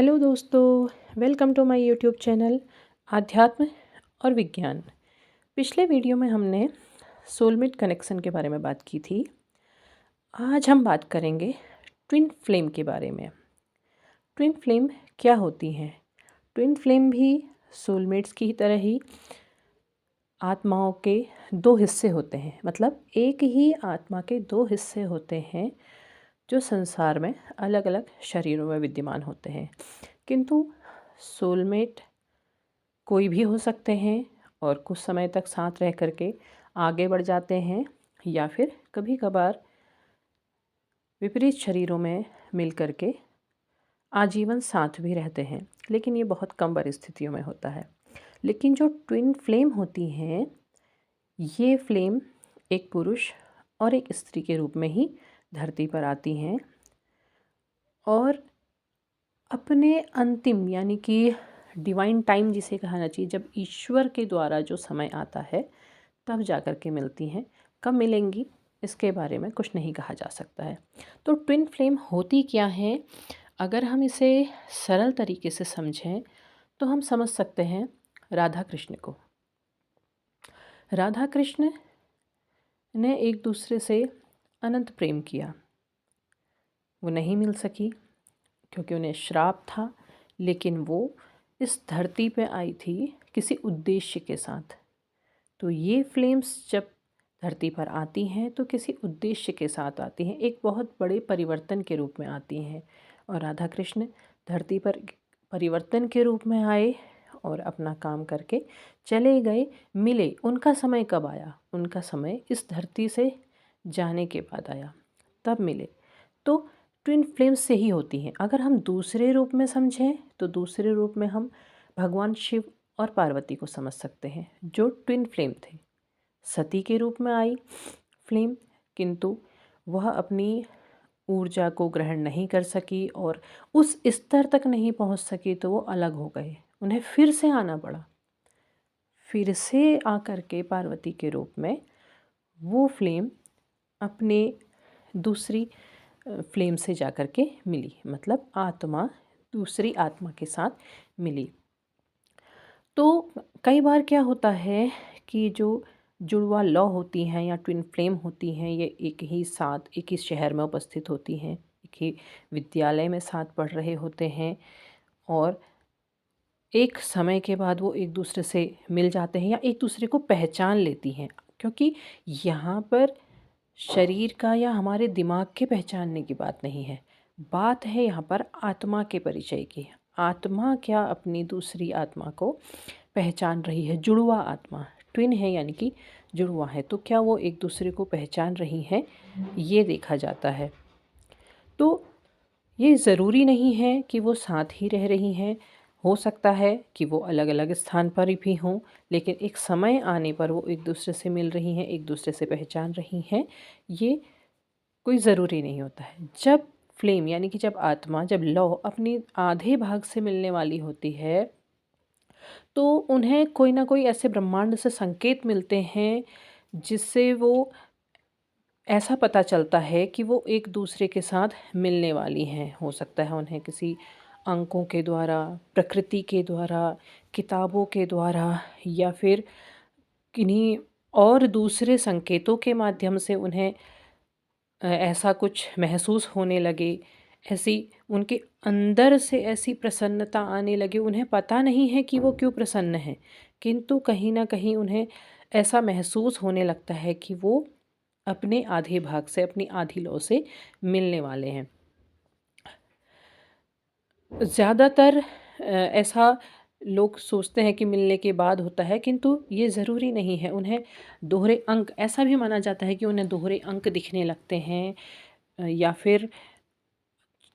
Hello दोस्तों, welcome to my YouTube channel आध्यात्म और विज्ञान। पिछले वीडियो में हमने सोलमेट कनेक्शन के बारे में बात की थी। आज हम बात करेंगे ट्विन फ्लेम के बारे में। ट्विन फ्लेम क्या होती हैं? ट्विन फ्लेम भी सोलमेट्स की तरह ही आत्माओं के दो हिस्से होते हैं। मतलब एक ही आत्मा के दो हिस्से होते हैं जो संसार में अलग अलग शरीरों में विद्यमान होते हैं। किंतु सोलमेट कोई भी हो सकते हैं और कुछ समय तक साथ रह करके आगे बढ़ जाते हैं, या फिर कभी कभार विपरीत शरीरों में मिल करके आजीवन साथ भी रहते हैं, लेकिन ये बहुत कम परिस्थितियों में होता है। लेकिन जो ट्विन फ्लेम होती हैं, ये फ्लेम एक पुरुष और एक स्त्री के रूप में ही धरती पर आती हैं और अपने अंतिम यानी कि डिवाइन टाइम जिसे कहना चाहिए, जब ईश्वर के द्वारा जो समय आता है तब जा कर के मिलती हैं। कब मिलेंगी इसके बारे में कुछ नहीं कहा जा सकता है। तो ट्विन फ्लेम होती क्या है? अगर हम इसे सरल तरीके से समझें तो हम समझ सकते हैं राधा कृष्ण को। राधा कृष्ण ने एक दूसरे से अनंत प्रेम किया। वो नहीं मिल सकी क्योंकि उन्हें श्राप था, लेकिन वो इस धरती पे आई थी किसी उद्देश्य के साथ। तो ये फ्लेम्स जब धरती पर आती हैं तो किसी उद्देश्य के साथ आती हैं, एक बहुत बड़े परिवर्तन के रूप में आती हैं। और राधा कृष्ण धरती पर परिवर्तन के रूप में आए और अपना काम करके चले गए। मिले, उनका समय कब आया? उनका समय इस धरती से जाने के बाद आया, तब मिले। तो ट्विन फ्लेम्स से ही होती हैं। अगर हम दूसरे रूप में समझें तो दूसरे रूप में हम भगवान शिव और पार्वती को समझ सकते हैं, जो ट्विन फ्लेम थे। सती के रूप में आई फ्लेम, किंतु वह अपनी ऊर्जा को ग्रहण नहीं कर सकी और उस स्तर तक नहीं पहुंच सकी, तो वो अलग हो गए। उन्हें फिर से आना पड़ा। फिर से आकर के पार्वती के रूप में वो फ्लेम अपने दूसरी फ्लेम से जाकर के मिली, मतलब आत्मा दूसरी आत्मा के साथ मिली। तो कई बार क्या होता है कि जो जुड़वा लौ होती हैं या ट्विन फ्लेम होती हैं, ये एक ही साथ एक ही शहर में उपस्थित होती हैं, एक ही विद्यालय में साथ पढ़ रहे होते हैं और एक समय के बाद वो एक दूसरे से मिल जाते हैं या एक दूसरे को पहचान लेती हैं। क्योंकि यहाँ पर शरीर का या हमारे दिमाग के पहचानने की बात नहीं है, बात है यहाँ पर आत्मा के परिचय की। आत्मा क्या अपनी दूसरी आत्मा को पहचान रही है? जुड़वा आत्मा, ट्विन है यानी कि जुड़वा है, तो क्या वो एक दूसरे को पहचान रही हैं, ये देखा जाता है। तो ये ज़रूरी नहीं है कि वो साथ ही रह रही हैं। हो सकता है कि वो अलग अलग स्थान पर भी हों, लेकिन एक समय आने पर वो एक दूसरे से मिल रही हैं, एक दूसरे से पहचान रही हैं। ये कोई ज़रूरी नहीं होता है। जब फ्लेम यानी कि जब आत्मा, जब लौ अपनी आधे भाग से मिलने वाली होती है, तो उन्हें कोई ना कोई ऐसे ब्रह्मांड से संकेत मिलते हैं जिससे वो ऐसा पता चलता है कि वो एक दूसरे के साथ मिलने वाली हैं। हो सकता है उन्हें किसी अंकों के द्वारा, प्रकृति के द्वारा, किताबों के द्वारा, या फिर किन्हीं और दूसरे संकेतों के माध्यम से उन्हें ऐसा कुछ महसूस होने लगे, ऐसी उनके अंदर से ऐसी प्रसन्नता आने लगे। उन्हें पता नहीं है कि वो क्यों प्रसन्न हैं, किंतु कहीं ना कहीं उन्हें ऐसा महसूस होने लगता है कि वो अपने आधे भाग से, अपनी आधी लौ से मिलने वाले हैं। ज़्यादातर ऐसा लोग सोचते हैं कि मिलने के बाद होता है, किंतु ये ज़रूरी नहीं है। उन्हें दोहरे अंक, ऐसा भी माना जाता है कि उन्हें दोहरे अंक दिखने लगते हैं, या फिर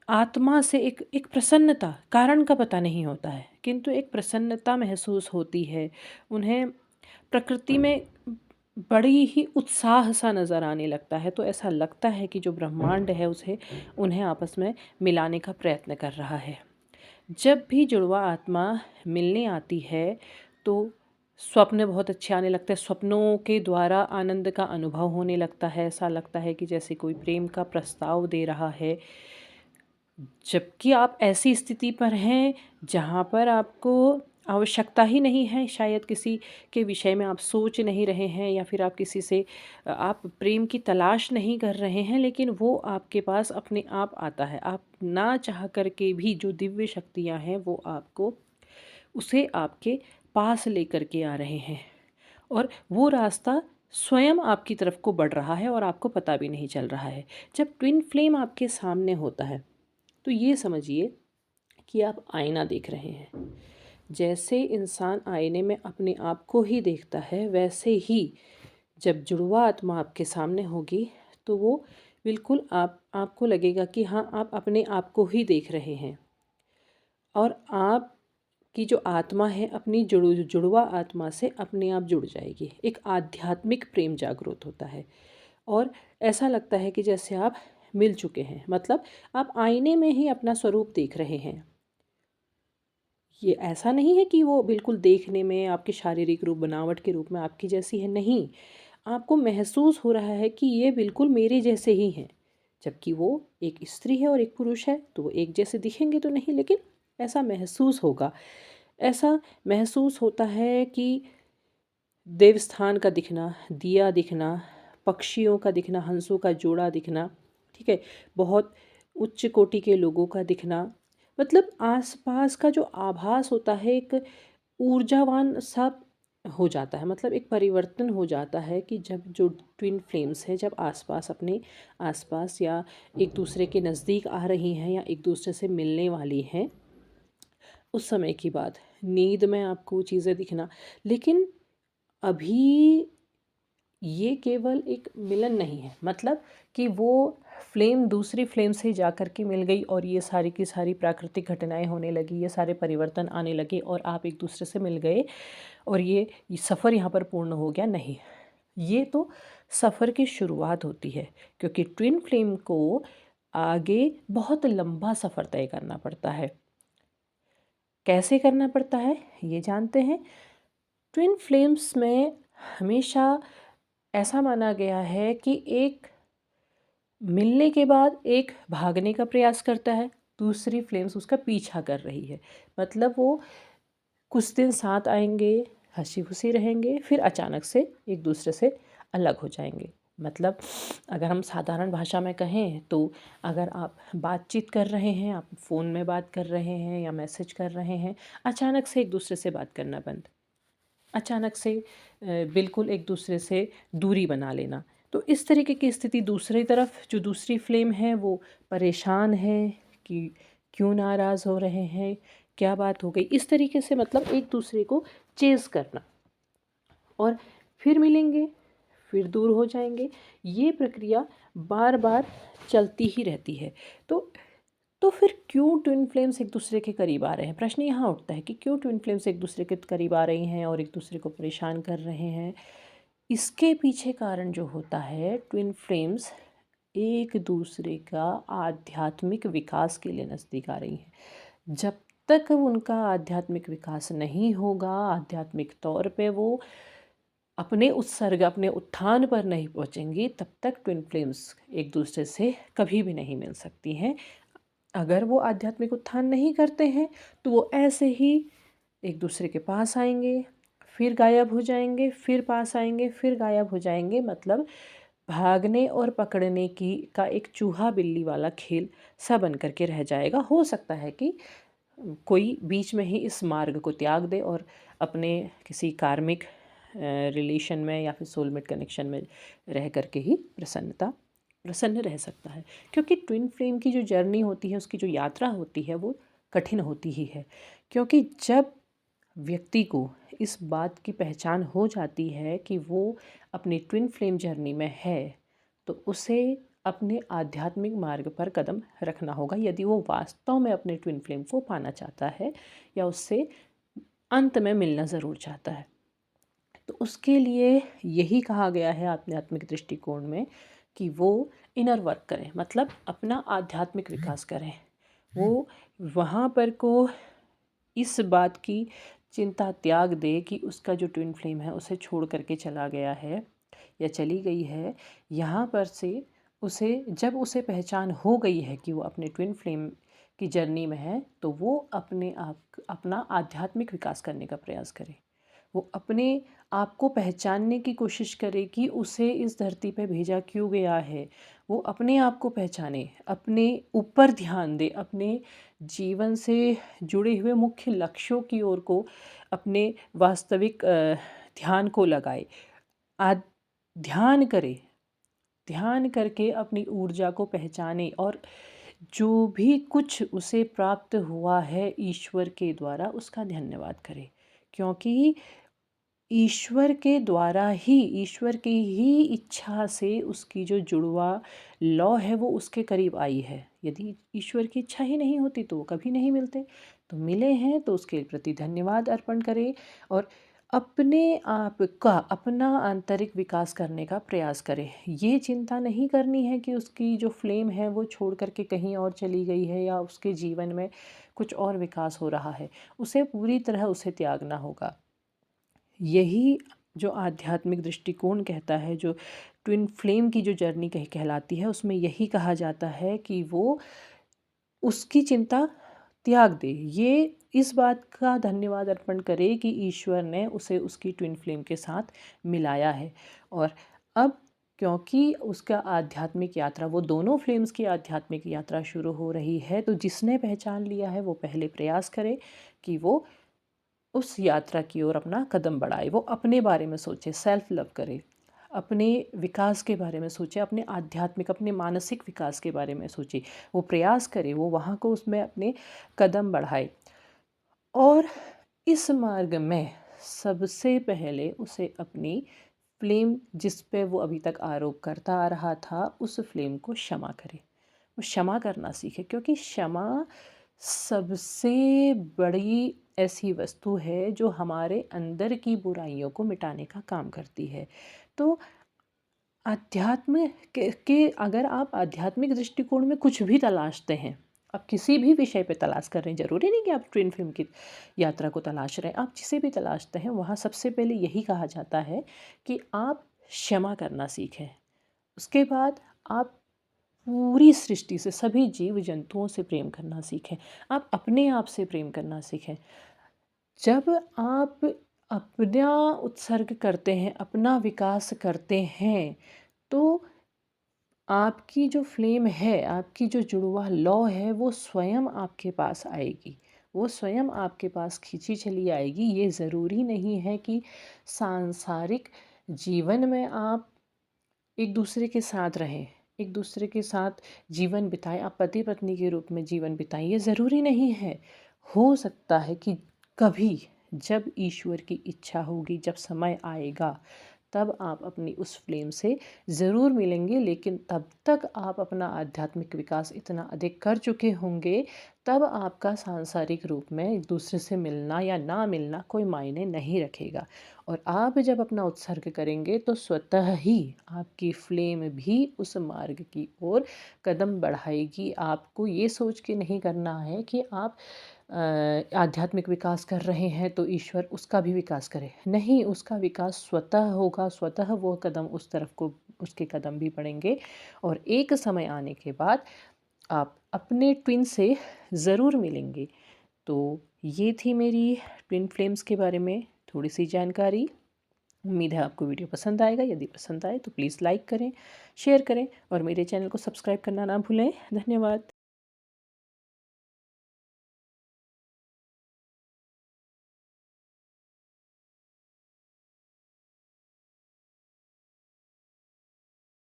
आत्मा से एक एक प्रसन्नता, कारण का पता नहीं होता है, किंतु एक प्रसन्नता महसूस होती है। उन्हें प्रकृति में बड़ी ही उत्साह सा नज़र आने लगता है। तो ऐसा लगता है कि जो ब्रह्मांड है उसे उन्हें आपस में मिलाने का प्रयत्न कर रहा है। जब भी जुड़वा आत्मा मिलने आती है तो स्वप्न बहुत अच्छे आने लगते हैं। स्वप्नों के द्वारा आनंद का अनुभव होने लगता है। ऐसा लगता है कि जैसे कोई प्रेम का प्रस्ताव दे रहा है। जबकि आप ऐसी स्थिति पर हैं जहाँ पर आपको आवश्यकता ही नहीं है, शायद किसी के विषय में आप सोच नहीं रहे हैं, या फिर आप किसी से आप प्रेम की तलाश नहीं कर रहे हैं, लेकिन वो आपके पास अपने आप आता है। आप ना चाह कर के भी जो दिव्य शक्तियाँ हैं वो आपको उसे आपके पास लेकर के आ रहे हैं, और वो रास्ता स्वयं आपकी तरफ को बढ़ रहा है और आपको पता भी नहीं चल रहा है। जब ट्विन फ्लेम आपके सामने होता है तो ये समझिए कि आप आईना देख रहे हैं। जैसे इंसान आईने में अपने आप को ही देखता है, वैसे ही जब जुड़वा आत्मा आपके सामने होगी तो वो बिल्कुल आपको लगेगा कि हाँ, आप अपने आप को ही देख रहे हैं, और आप की जो आत्मा है अपनी जुड़वा आत्मा से अपने आप जुड़ जाएगी। एक आध्यात्मिक प्रेम जागृत होता है, और ऐसा लगता है कि जैसे आप मिल चुके हैं, मतलब आप आईने में ही अपना स्वरूप देख रहे हैं। ये ऐसा नहीं है कि वो बिल्कुल देखने में आपके शारीरिक रूप बनावट के रूप में आपकी जैसी है, नहीं। आपको महसूस हो रहा है कि ये बिल्कुल मेरे जैसे ही हैं। जबकि वो एक स्त्री है और एक पुरुष है, तो वो एक जैसे दिखेंगे तो नहीं, लेकिन ऐसा महसूस होगा। ऐसा महसूस होता है कि देवस्थान का दिखना, दिया दिखना, पक्षियों का दिखना, हंसों का जोड़ा दिखना, ठीक है, बहुत उच्च कोटि के लोगों का दिखना, मतलब आसपास का जो आभास होता है एक ऊर्जावान सा हो जाता है। मतलब एक परिवर्तन हो जाता है कि जब जो ट्विन फ्लेम्स हैं जब आसपास अपने आसपास या एक दूसरे के नज़दीक आ रही हैं या एक दूसरे से मिलने वाली हैं, उस समय की बात। नींद में आपको चीज़ें दिखना, लेकिन अभी ये केवल एक मिलन नहीं है, मतलब कि वो फ्लेम दूसरी फ्लेम से जा कर के मिल गई और ये सारी की सारी प्राकृतिक घटनाएं होने लगी, ये सारे परिवर्तन आने लगे और आप एक दूसरे से मिल गए और ये सफ़र यहाँ पर पूर्ण हो गया, नहीं। ये तो सफ़र की शुरुआत होती है, क्योंकि ट्विन फ्लेम को आगे बहुत लंबा सफ़र तय करना पड़ता है। कैसे करना पड़ता है ये जानते हैं। ट्विन फ्लेम्स में हमेशा ऐसा माना गया है कि एक मिलने के बाद एक भागने का प्रयास करता है, दूसरी फ्लेम्स उसका पीछा कर रही है। मतलब वो कुछ दिन साथ आएंगे, हंसी खुशी रहेंगे, फिर अचानक से एक दूसरे से अलग हो जाएंगे। मतलब अगर हम साधारण भाषा में कहें तो अगर आप बातचीत कर रहे हैं, आप फ़ोन में बात कर रहे हैं या मैसेज कर रहे हैं, अचानक से एक दूसरे से बात करना बंद, अचानक से बिल्कुल एक दूसरे से दूरी बना लेना, तो इस तरीके की स्थिति। दूसरी तरफ जो दूसरी फ्लेम है वो परेशान है कि क्यों नाराज़ हो रहे हैं, क्या बात हो गई, इस तरीके से मतलब एक दूसरे को चेज़ करना, और फिर मिलेंगे, फिर दूर हो जाएंगे। ये प्रक्रिया बार बार चलती ही रहती है। तो फिर क्यों ट्विन फ्लेम्स एक दूसरे के करीब आ रहे हैं? प्रश्न यहाँ उठता है कि क्यों ट्विन फ्लेम्स एक दूसरे के करीब आ रही हैं और एक दूसरे को परेशान कर रहे हैं। इसके पीछे कारण जो होता है, ट्विन फ्लेम्स एक दूसरे का आध्यात्मिक विकास के लिए नज़दीक आ रही हैं। जब तक उनका आध्यात्मिक विकास नहीं होगा, आध्यात्मिक तौर पे वो अपने उत्सर्ग, अपने उत्थान पर नहीं पहुँचेंगी, तब तक ट्विन फ्लेम्स एक दूसरे से कभी भी नहीं मिल सकती हैं। अगर वो आध्यात्मिक उत्थान नहीं करते हैं तो वो ऐसे ही एक दूसरे के पास आएंगे, फिर गायब हो जाएंगे, फिर पास आएंगे, फिर गायब हो जाएंगे। मतलब भागने और पकड़ने की का एक चूहा बिल्ली वाला खेल सा बन करके रह जाएगा। हो सकता है कि कोई बीच में ही इस मार्ग को त्याग दे और अपने किसी कार्मिक रिलेशन में या फिर सोलमेट कनेक्शन में रह करके ही प्रसन्न रह सकता है। क्योंकि ट्विन फ्लेम की जो जर्नी होती है, उसकी जो यात्रा होती है, वो कठिन होती ही है। क्योंकि जब व्यक्ति को इस बात की पहचान हो जाती है कि वो अपनी ट्विन फ्लेम जर्नी में है, तो उसे अपने आध्यात्मिक मार्ग पर कदम रखना होगा, यदि वो वास्तव में अपने ट्विन फ्लेम को पाना चाहता है या उससे अंत में मिलना ज़रूर चाहता है। तो उसके लिए यही कहा गया है आध्यात्मिक दृष्टिकोण में कि वो इनर वर्क करें, मतलब अपना आध्यात्मिक विकास करें। वो वहाँ पर को इस बात की चिंता त्याग दे कि उसका जो ट्विन फ्लेम है उसे छोड़ करके चला गया है या चली गई है। यहाँ पर से उसे जब उसे पहचान हो गई है कि वो अपने ट्विन फ्लेम की जर्नी में है तो वो अपना आध्यात्मिक विकास करने का प्रयास करे। वो अपने आप को पहचानने की कोशिश करे कि उसे इस धरती पे भेजा क्यों गया है। वो अपने आप को पहचाने, अपने ऊपर ध्यान दे, अपने जीवन से जुड़े हुए मुख्य लक्ष्यों की ओर को अपने वास्तविक ध्यान को लगाए। ध्यान करे, ध्यान करके अपनी ऊर्जा को पहचाने और जो भी कुछ उसे प्राप्त हुआ है ईश्वर के द्वारा उसका धन्यवाद करे। क्योंकि ईश्वर के द्वारा ही, ईश्वर की ही इच्छा से उसकी जो जुड़वा लौ है वो उसके करीब आई है। यदि ईश्वर की इच्छा ही नहीं होती तो वो कभी नहीं मिलते। तो मिले हैं तो उसके प्रति धन्यवाद अर्पण करें और अपने आप का, अपना आंतरिक विकास करने का प्रयास करें। ये चिंता नहीं करनी है कि उसकी जो फ्लेम है वो छोड़ कर के कहीं और चली गई है या उसके जीवन में कुछ और विकास हो रहा है। उसे पूरी तरह उसे त्यागना होगा। यही जो आध्यात्मिक दृष्टिकोण कहता है, जो ट्विन फ्लेम की जो जर्नी कहलाती है, उसमें यही कहा जाता है कि वो उसकी चिंता त्याग दे। ये इस बात का धन्यवाद अर्पण करे कि ईश्वर ने उसे उसकी ट्विन फ्लेम के साथ मिलाया है। और अब क्योंकि उसका आध्यात्मिक यात्रा, वो दोनों फ्लेम्स की आध्यात्मिक यात्रा शुरू हो रही है, तो जिसने पहचान लिया है वो पहले प्रयास करे कि वो उस यात्रा की ओर अपना कदम बढ़ाए। वो अपने बारे में सोचे, सेल्फ लव करे, अपने विकास के बारे में सोचे, अपने आध्यात्मिक, अपने मानसिक विकास के बारे में सोचे। वो प्रयास करे, वो वहाँ को उसमें अपने कदम बढ़ाए। और इस मार्ग में सबसे पहले उसे अपनी फ्लेम, जिस पे वो अभी तक आरोप करता आ रहा था, उस फ्लेम को क्षमा करे। वो क्षमा करना सीखे, क्योंकि क्षमा सबसे बड़ी ऐसी वस्तु है जो हमारे अंदर की बुराइयों को मिटाने का काम करती है। तो अध्यात्म के अगर आप आध्यात्मिक दृष्टिकोण में कुछ भी तलाशते हैं, आप किसी भी विषय पे तलाश कर रहे हैं, ज़रूरी नहीं कि आप ट्विन फ्लेम की यात्रा को तलाश रहे हैं, आप जिसे भी तलाशते हैं वहाँ सबसे पहले यही कहा जाता है कि आप क्षमा करना सीखें। उसके बाद आप पूरी सृष्टि से, सभी जीव जंतुओं से प्रेम करना सीखें। आप अपने आप से प्रेम करना सीखें। जब आप अपना उत्सर्ग करते हैं, अपना विकास करते हैं, तो आपकी जो फ्लेम है, आपकी जो जुड़वा लौ है, वो स्वयं आपके पास आएगी। वो स्वयं आपके पास खींची चली आएगी। ये ज़रूरी नहीं है कि सांसारिक जीवन में आप एक दूसरे के साथ रहें, एक दूसरे के साथ जीवन बिताएं, आप पति पत्नी के रूप में जीवन बिताएं। ये ज़रूरी नहीं है। हो सकता है कि कभी, जब ईश्वर की इच्छा होगी, जब समय आएगा, तब आप अपनी उस फ्लेम से ज़रूर मिलेंगे। लेकिन तब तक आप अपना आध्यात्मिक विकास इतना अधिक कर चुके होंगे, तब आपका सांसारिक रूप में एक दूसरे से मिलना या ना मिलना कोई मायने नहीं रखेगा। और आप जब अपना उत्सर्ग करेंगे तो स्वतः ही आपकी फ्लेम भी उस मार्ग की ओर कदम बढ़ाएगी। आपको ये सोच के नहीं करना है कि आप आध्यात्मिक विकास कर रहे हैं तो ईश्वर उसका भी विकास करे। नहीं, उसका विकास स्वतः होगा, स्वतः वो कदम उस तरफ को, उसके कदम भी बढ़ेंगे। और एक समय आने के बाद आप अपने ट्विन से ज़रूर मिलेंगे। तो ये थी मेरी ट्विन फ्लेम्स के बारे में थोड़ी सी जानकारी। उम्मीद है आपको वीडियो पसंद आएगा। यदि पसंद आए तो प्लीज़ लाइक करें, शेयर करें और मेरे चैनल को सब्सक्राइब करना ना भूलें। धन्यवाद।